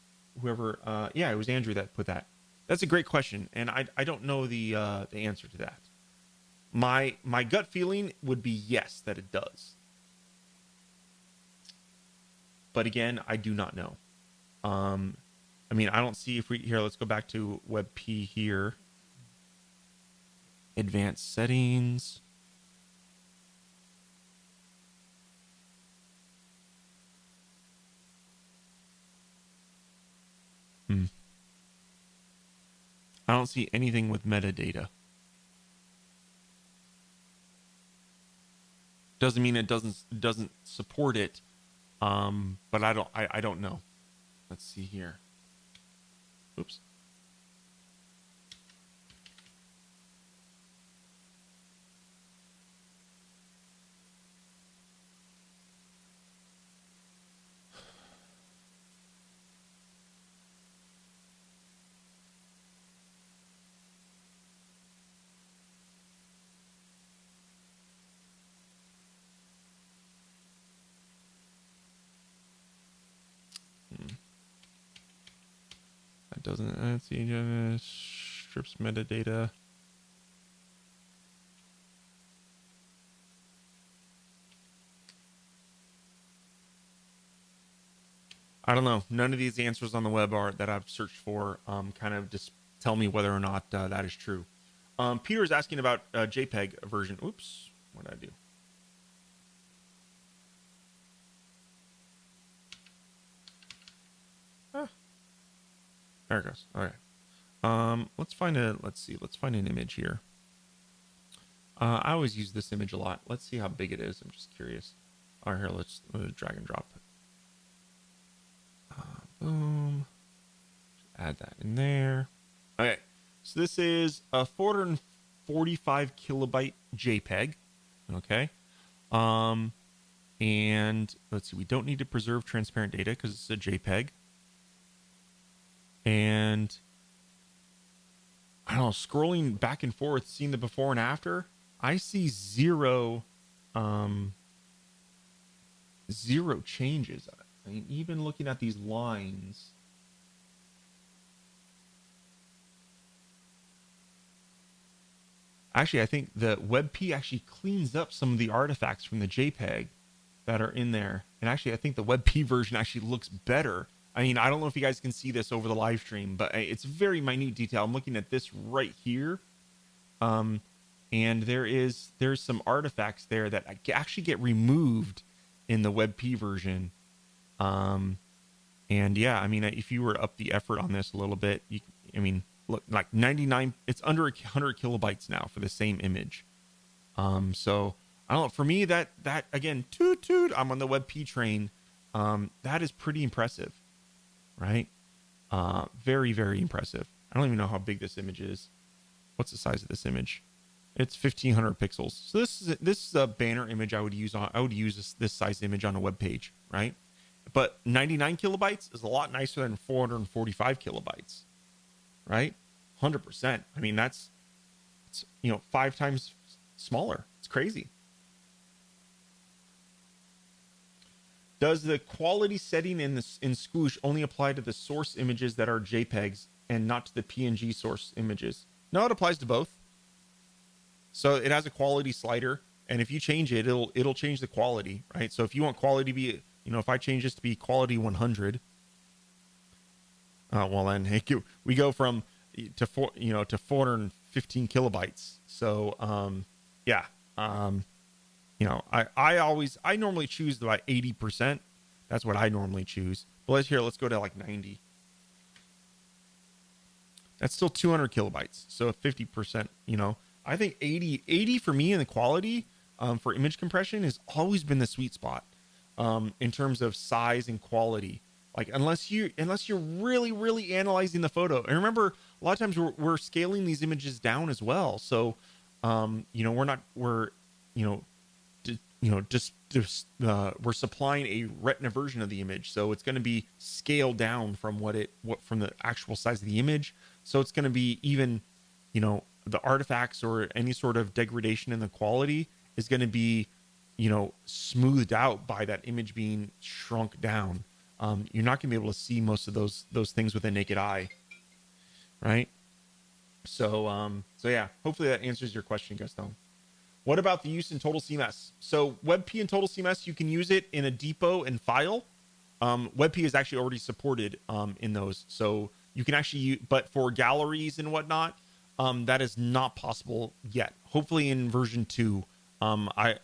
whoever, yeah, it was Andrew that put that. That's a great question, and I don't know the answer to that. My gut feeling would be yes, that it does. But again, I do not know. I mean, I don't see if here, let's go back to WebP here. Advanced settings. I don't see anything with metadata. Doesn't mean it doesn't support it, but I don't know. Let's see here. Oops. That doesn't. Let's see. Strips metadata. I don't know. None of these answers on the web are that I've searched for kind of just tell me whether or not that is true. Peter is asking about JPEG version. Oops. What did I do? There it goes. All right. Let's find an image here. I always use this image a lot. Let's see how big it is. I'm just curious. All right, here, let's drag and drop it. Boom. Add that in there. Okay. So this is a 445 kilobyte JPEG. Okay. And let's see, we don't need to preserve transparent data because it's a JPEG. And I don't know, scrolling back and forth, seeing the before and after, I see zero changes. I mean, even looking at these lines, actually, I think the WEBP actually cleans up some of the artifacts from the JPEG that are in there. And actually, I think the WEBP version actually looks better. I mean, I don't know if you guys can see this over the live stream, but it's very minute detail. I'm looking at this right here. And there's some artifacts there that actually get removed in the WebP version. And yeah, I mean, if you were to up the effort on this a little bit, I mean, look, like 99, it's under 100 kilobytes now for the same image. So I don't know, for me, that again, toot, I'm on the WebP train. That is pretty impressive, right? Very, very impressive. I don't even know how big this image is. What's the size of this image? It's 1500 pixels. So this is a banner image I would use this size image on a web page, right? But 99 kilobytes is a lot nicer than 445 kilobytes, right? 100%. I mean, it's 5 times smaller. It's crazy. Does the quality setting in Squoosh only apply to the source images that are JPEGs and not to the PNG source images? No, it applies to both. So it has a quality slider, and if you change it, it'll change the quality, right? So if you want quality to be, if I change this to be quality 100, well then, hey, we go from to 415 kilobytes. So yeah, I normally choose about 80%. That's what I normally choose. But let's go to like 90. That's still 200 kilobytes. So 50%, I think 80 for me in the quality for image compression has always been the sweet spot in terms of size and quality. Like unless you're really, really analyzing the photo. And remember, a lot of times we're scaling these images down as well. So we're supplying a Retina version of the image, so it's going to be scaled down from from the actual size of the image. So it's going to be even, the artifacts or any sort of degradation in the quality is going to be, smoothed out by that image being shrunk down. You're not going to be able to see most of those things with a naked eye, right? So yeah, hopefully that answers your question, Gaston. What about the use in Total CMS? So WebP and Total CMS, you can use it in a depot and file. WebP is actually already supported in those. So you can actually use, but for galleries and whatnot, that is not possible yet. Hopefully in version 2,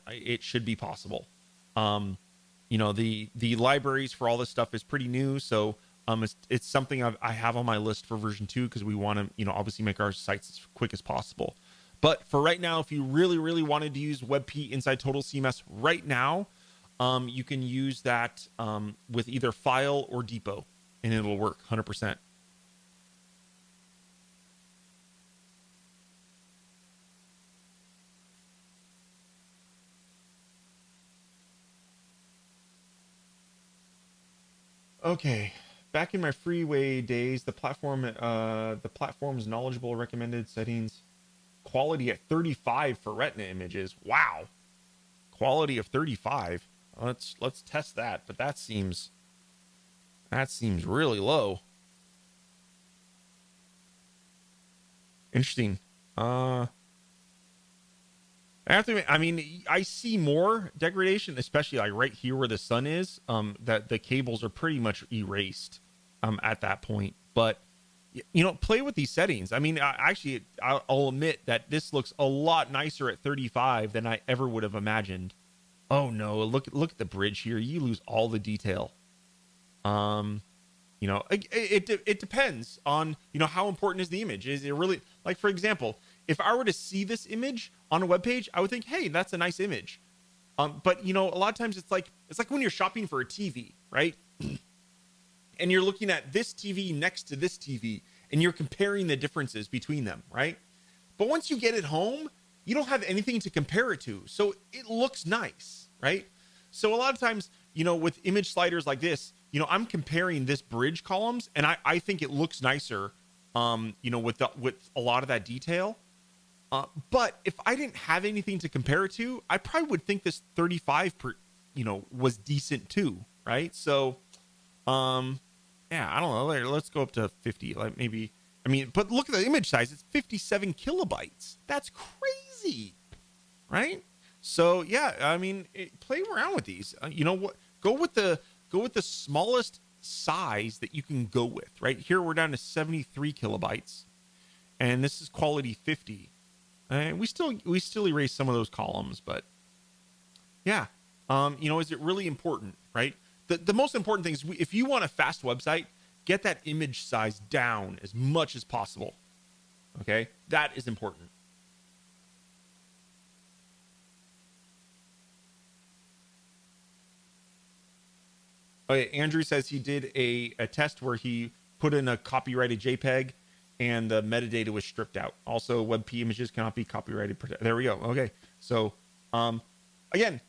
it should be possible. The libraries for all this stuff is pretty new. So It's something I have on my list for version 2 because we want to, obviously make our sites as quick as possible. But for right now, if you really, really wanted to use WebP inside Total CMS right now, you can use that with either File or Depot, and it'll work 100%. Okay, back in my freeway days, the platform's knowledgeable recommended settings quality at 35 for Retina images. Wow, quality of 35. Let's test that, but that seems really low. Interesting. I mean, I see more degradation, especially like right here where the sun is. That the cables are pretty much erased at that point. But play with these settings. I mean, I'll admit that this looks a lot nicer at 35 than I ever would have imagined. Oh no, look at the bridge here. You lose all the detail. It depends on how important is the image. Is it really, like, for example, if I were to see this image on a web page, I would think, hey, that's a nice image. But a lot of times it's like when you're shopping for a TV, right? And you're looking at this TV next to this TV and you're comparing the differences between them, right? But once you get it home, you don't have anything to compare it to. So it looks nice, right? So a lot of times, with image sliders like this, I'm comparing this bridge columns and I think it looks nicer, with a lot of that detail. But if I didn't have anything to compare it to, I probably would think this 35 was decent too, right? So, yeah, I don't know. Let's go up to 50. Like maybe, but look at the image size. It's 57 kilobytes. That's crazy, right? So yeah, play around with these. What? Go with the smallest size that you can go with. Right here, we're down to 73 kilobytes, and this is quality 50. And we still erase some of those columns, but yeah, is it really important, right? The most important thing is if you want a fast website, get that image size down as much as possible. Okay, that is important. Okay, Andrew says he did a test where he put in a copyrighted JPEG and the metadata was stripped out. Also, WebP images cannot be copyrighted. There we go. Okay. So, again,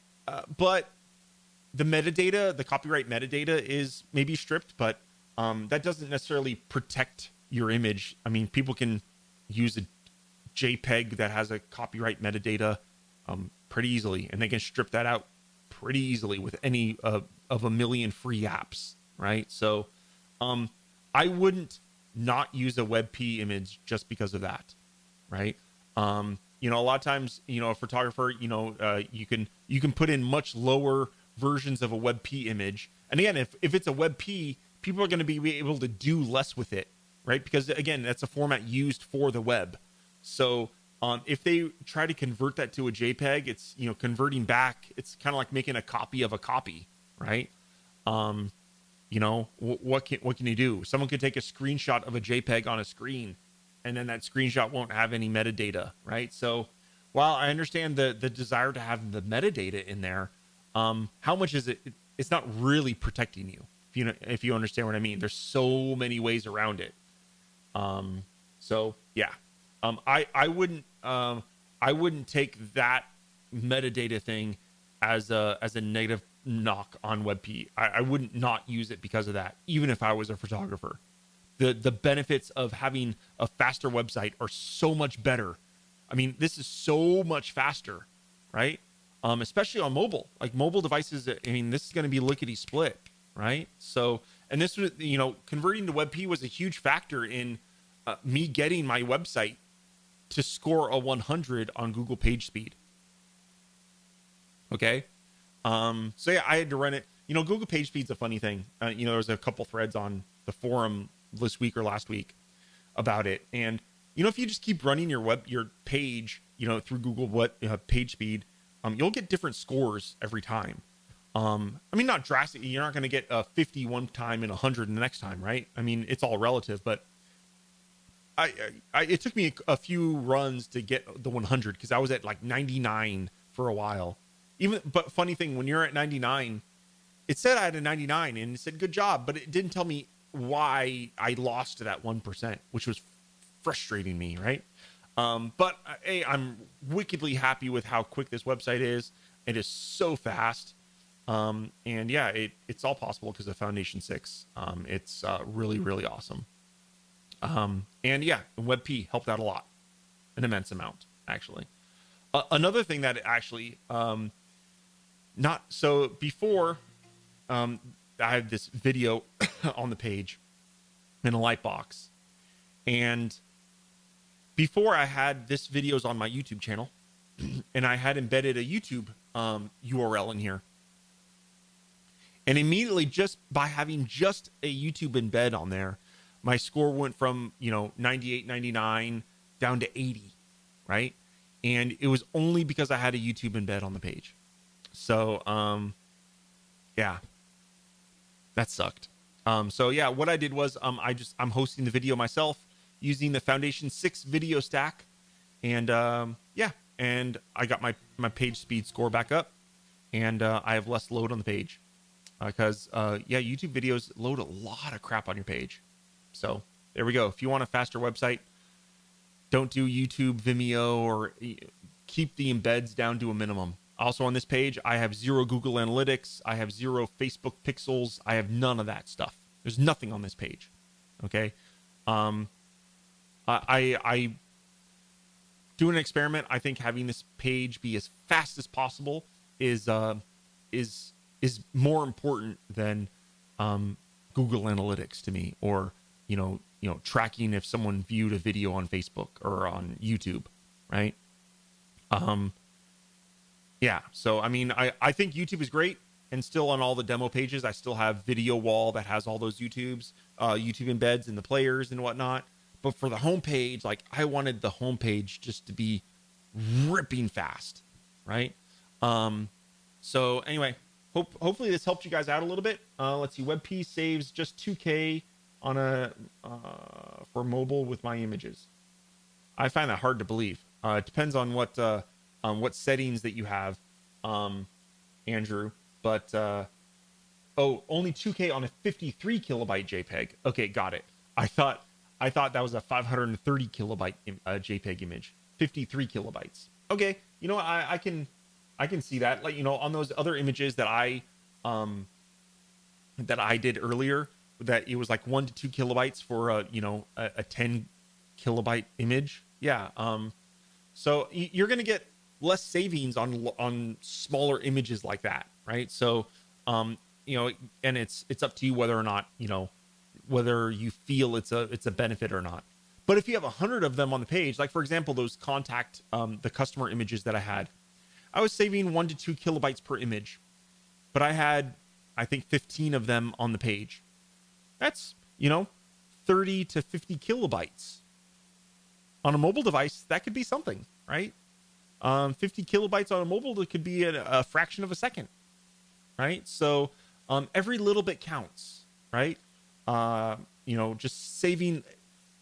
but the metadata, the copyright metadata is maybe stripped, but that doesn't necessarily protect your image. I mean, people can use a JPEG that has a copyright metadata pretty easily, and they can strip that out pretty easily with any of a million free apps, right? So, I wouldn't not use a WebP image just because of that, right? A lot of times, a photographer, you can put in much lower versions of a WebP image, and again, if it's a WebP, people are going to be able to do less with it, right? Because again, that's a format used for the web. So if they try to convert that to a JPEG, it's converting back. It's kind of like making a copy of a copy, right? What can you do? Someone could take a screenshot of a JPEG on a screen, and then that screenshot won't have any metadata, right? So while I understand the desire to have the metadata in there, how much is it? It's not really protecting you, if you understand what I mean. There's so many ways around it. So yeah, I wouldn't take that metadata thing as a negative knock on WebP. I wouldn't not use it because of that, even if I was a photographer. The benefits of having a faster website are so much better. I mean, this is so much faster, right? Especially on mobile, like mobile devices. This is going to be lickety split, right? So, and this was, converting to WebP was a huge factor in me getting my website to score a 100 on Google Page Speed. Okay. So yeah, I had to run it. Google Page Speed's a funny thing. There was a couple threads on the forum this week or last week about it. And, if you just keep running your page, through Google Page Speed, you'll get different scores every time. I mean, not drastically. You're not going to get a 50 one time and 100 the next time, right? I mean, it's all relative, but it took me a few runs to get the 100 because I was at like 99 for a while. But funny thing, when you're at 99, it said I had a 99 and it said good job, but it didn't tell me why I lost to that 1%, which was frustrating me, right? But hey, I'm wickedly happy with how quick this website is. It is so fast. And yeah, it's all possible because of Foundation 6. It's really, really awesome. And yeah, WebP helped out a lot, an immense amount, actually. Another thing that actually, not so before, I had this video on the page in a light box, and before I had this videos on my YouTube channel, and I had embedded a YouTube URL in here. And immediately, just by having just a YouTube embed on there, my score went from, 98, 99 down to 80, right? And it was only because I had a YouTube embed on the page. So, yeah, that sucked. So yeah, what I did was, I'm hosting the video myself using the Foundation 6 video stack. And, yeah, and I got my page speed score back up, and I have less load on the page. Because, yeah, YouTube videos load a lot of crap on your page. So there we go. If you want a faster website, don't do YouTube, Vimeo, or keep the embeds down to a minimum. Also on this page, I have 0 Google Analytics. I have 0 Facebook pixels. I have none of that stuff. There's nothing on this page. Okay. I do an experiment. I think having this page be as fast as possible is more important than Google Analytics to me, or tracking if someone viewed a video on Facebook or on YouTube, right? Yeah. So I mean, I think YouTube is great, and still on all the demo pages, I still have video wall that has all those YouTube embeds and the players and whatnot. But for the homepage, like, I wanted the homepage just to be ripping fast, right? So anyway. Hopefully this helped you guys out a little bit. Let's see. WebP saves just 2K on for mobile with my images. I find that hard to believe. It depends on what settings that you have, Andrew. But only 2K on a 53 kilobyte JPEG. Okay, got it. I thought that was a 530 kilobyte JPEG image. 53 kilobytes. Okay, you know what? I can see that, like, on those other images that I did earlier, that it was like 1 to 2 kilobytes for a 10 kilobyte image. Yeah. So you're going to get less savings on smaller images like that. Right. So, and it's up to you whether or not, whether you feel it's a benefit or not. But if you have 100 of them on the page, like, for example, those the customer images that I was saving 1 to 2 kilobytes per image, but I had, I think, 15 of them on the page. That's, 30 to 50 kilobytes. On a mobile device, that could be something, right? 50 kilobytes on a mobile, that could be a fraction of a second, right? So every little bit counts, right? Just saving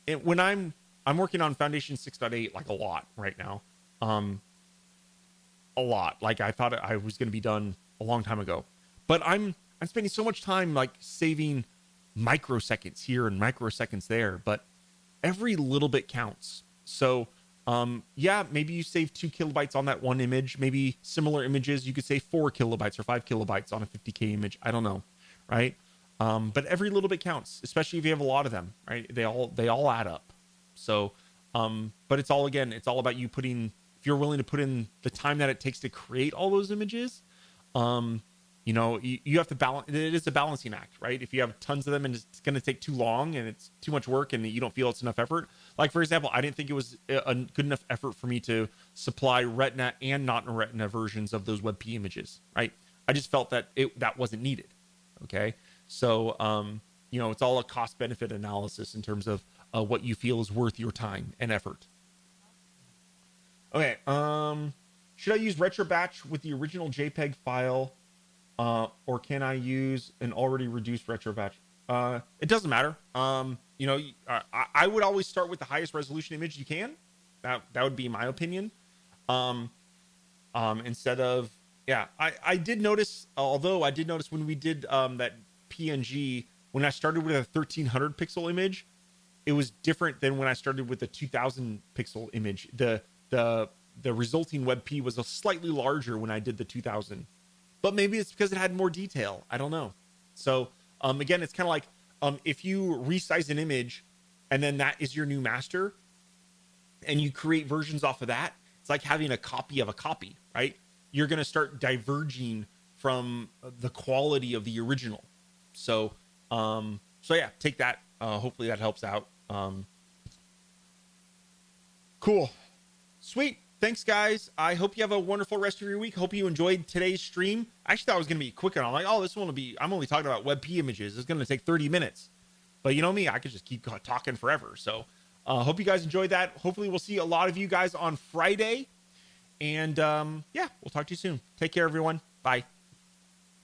it. When I'm working on Foundation 6.8 like a lot right now. A lot. Like, I thought I was going to be done a long time ago, but I'm spending so much time like saving microseconds here and microseconds there, but every little bit counts. So, yeah, maybe you save 2 kilobytes on that one image. Maybe similar images, you could save 4 kilobytes or 5 kilobytes on a 50K image. I don't know. Right. But every little bit counts, especially if you have a lot of them, right? They all add up. So, but it's all about you if you're willing to put in the time that it takes to create all those images, you have to balance. It is a balancing act, right? If you have tons of them and it's going to take too long and it's too much work and you don't feel it's enough effort. Like, for example, I didn't think it was a good enough effort for me to supply Retina and not Retina versions of those WebP images, right? I just felt that that wasn't needed. Okay. So, it's all a cost benefit analysis in terms of what you feel is worth your time and effort. Okay. Should I use RetroBatch with the original JPEG file or can I use an already reduced retro batch? It doesn't matter. You know, I would always start with the highest resolution image you can. That would be my opinion. Instead of, yeah, I did notice, although I did notice when we did that PNG, when I started with a 1300 pixel image, it was different than when I started with the 2000 pixel image. The resulting WebP was a slightly larger when I did the 2000, but maybe it's because it had more detail. I don't know. So again, it's kind of like if you resize an image and then that is your new master and you create versions off of that, it's like having a copy of a copy, right? You're going to start diverging from the quality of the original. So, so yeah, take that. Hopefully that helps out. Cool. Sweet. Thanks, guys. I hope you have a wonderful rest of your week. Hope you enjoyed today's stream. I actually thought it was going to be quick, and I'm like, oh, this one will be, I'm only talking about WebP images. It's going to take 30 minutes. But you know me, I could just keep talking forever. So hope you guys enjoyed that. Hopefully we'll see a lot of you guys on Friday. And yeah, we'll talk to you soon. Take care, everyone. Bye.